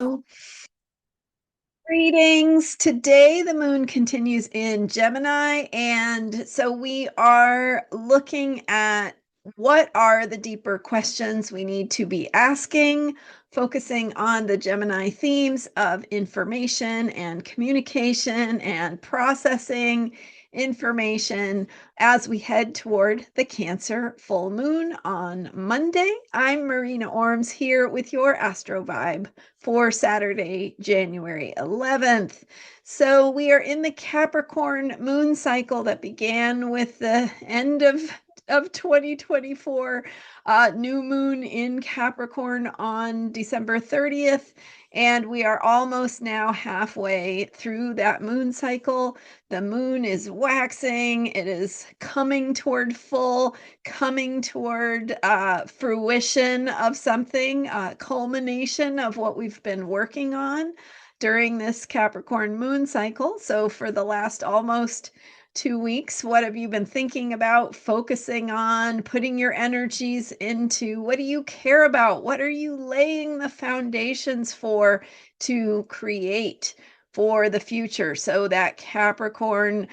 Oh, greetings. Today, the moon continues in Gemini. And so we are looking at what are the deeper questions we need to be asking, focusing on the Gemini themes of information and communication and processing information as we head toward the Cancer full moon on Monday. I'm Marina Orms here with your Astro Vibe for Saturday, January 11th. So we are in the Capricorn moon cycle that began with the end of 2024, new moon in Capricorn on December 30th. And we are almost now halfway through that moon cycle. The moon is waxing, it is coming toward full, coming toward fruition of something, culmination of what we've been working on during this Capricorn moon cycle. So, for the last almost 2 weeks, what have you been thinking about, focusing on, putting your energies into? What do you care about? What are you laying the foundations for to create for the future? So that Capricorn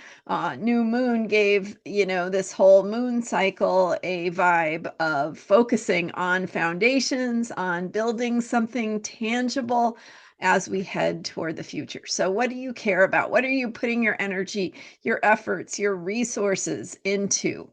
new moon gave, this whole moon cycle a vibe of focusing on foundations, on building something tangible as we head toward the future. So, what do you care about? What are you putting your energy, your efforts, your resources into?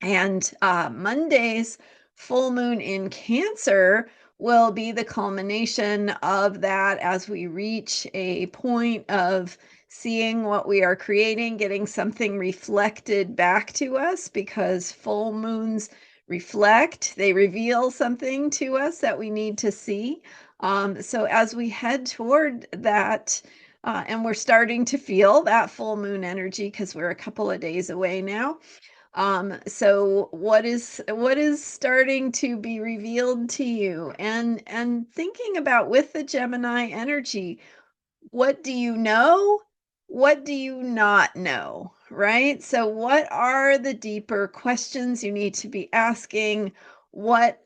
And Monday's full moon in Cancer will be the culmination of that as we reach a point of seeing what we are creating, getting something reflected back to us, because full moons reflect, they reveal something to us that we need to see. So as we head toward that, and we're starting to feel that full moon energy because we're a couple of days away now. So what is starting to be revealed to you? And thinking about, with the Gemini energy, what do you know? What do you not know? Right? So what are the deeper questions you need to be asking? What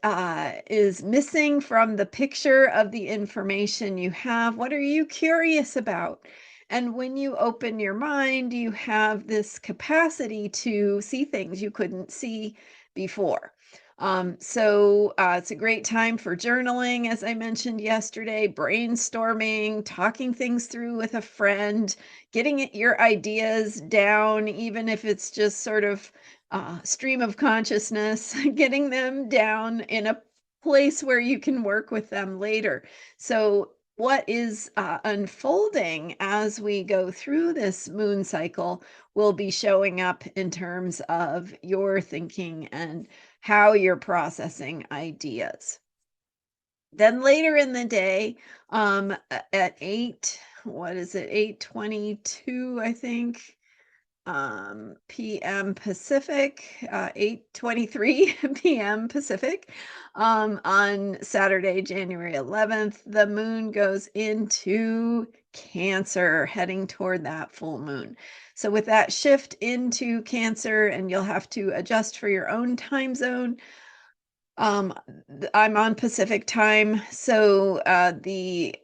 is missing from the picture of the information you have? What are you curious about? And when you open your mind, you have this capacity to see things you couldn't see before. So it's a great time for journaling, as I mentioned yesterday, brainstorming, talking things through with a friend, getting your ideas down, even if it's just sort of stream of consciousness, getting them down in a place where you can work with them later. So what is unfolding as we go through this moon cycle will be showing up in terms of your thinking and how you're processing ideas. Then later in the day, at 8, what is it, 8:22, I think, p.m. Pacific, 8:23 p.m. Pacific, on Saturday, January 11th, the moon goes into Cancer, heading toward that full moon. So with that shift into Cancer, and you'll have to adjust for your own time zone. Um, I'm on Pacific time, so the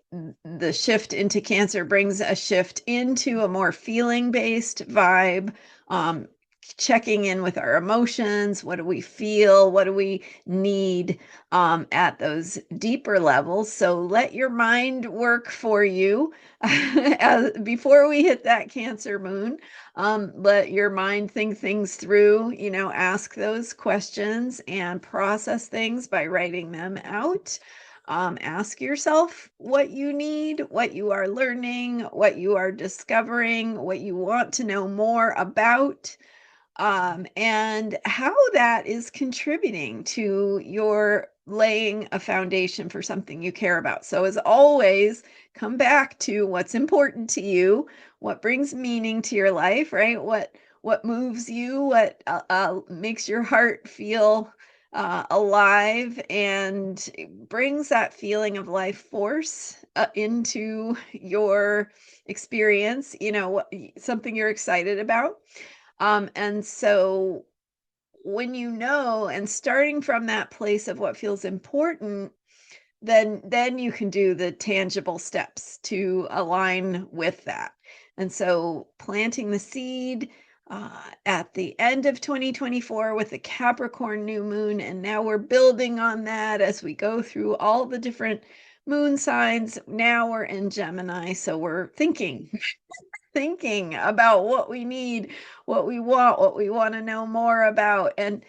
shift into Cancer brings a shift into a more feeling-based vibe, um, checking in with our emotions. What do we feel? What do we need at those deeper levels? So let your mind work for you before we hit that Cancer moon. Let your mind think things through, ask those questions and process things by writing them out. Ask yourself what you need, what you are learning, what you are discovering, what you want to know more about, and how that is contributing to your laying a foundation for something you care about. So, as always, come back to what's important to you, what brings meaning to your life, right? What moves you, what makes your heart feel alive, and brings that feeling of life force into your experience. Something you're excited about. And so when and starting from that place of what feels important, then you can do the tangible steps to align with that. And so planting the seed at the end of 2024 with the Capricorn new moon, and now we're building on that as we go through all the different moon signs. Now we're in Gemini, so we're thinking about what we need, what we want to know more about, and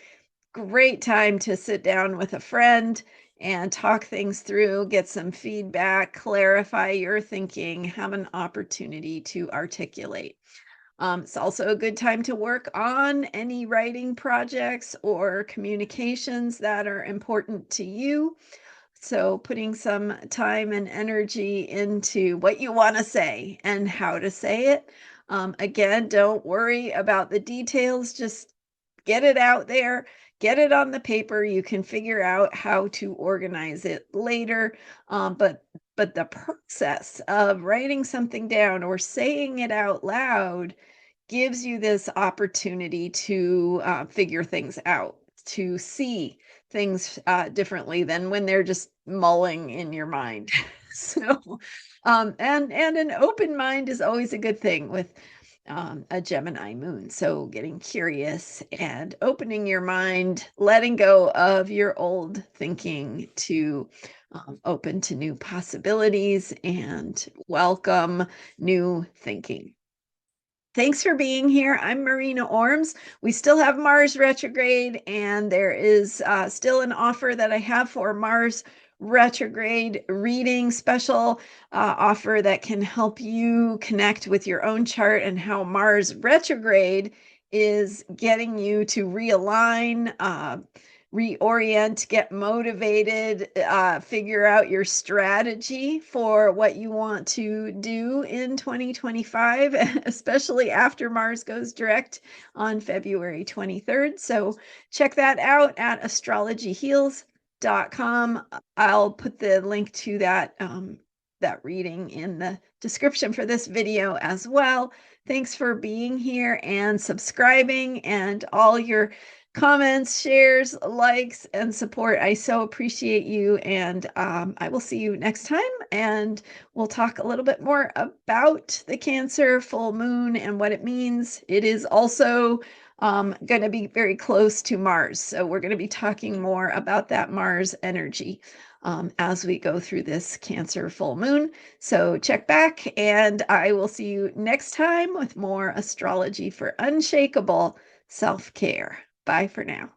great time to sit down with a friend and talk things through, get some feedback, clarify your thinking, have an opportunity to articulate. It's also a good time to work on any writing projects or communications that are important to you. So, putting some time and energy into what you want to say and how to say it. Again, don't worry about the details, just get it out there, get it on the paper. You can figure out how to organize it later. But the process of writing something down or saying it out loud gives you this opportunity to figure things out, to see things differently than when they're just mulling in your mind. So, and an open mind is always a good thing with a Gemini moon. So, getting curious and opening your mind, letting go of your old thinking to open to new possibilities and welcome new thinking. Thanks for being here. I'm Marina Orms. We still have Mars retrograde, and there is still an offer that I have for Mars retrograde reading special offer that can help you connect with your own chart and how Mars retrograde is getting you to realign, reorient, get motivated, figure out your strategy for what you want to do in 2025, especially after Mars goes direct on February 23rd. So check that out at astrologyheals.com. I'll put the link to that reading in the description for this video as well. Thanks for being here and subscribing and all your comments, shares, likes, and support. I so appreciate you. And I will see you next time. And we'll talk a little bit more about the Cancer full moon and what it means. It is also going to be very close to Mars. So we're going to be talking more about that Mars energy as we go through this Cancer full moon. So check back, and I will see you next time with more astrology for unshakable self-care. Bye for now.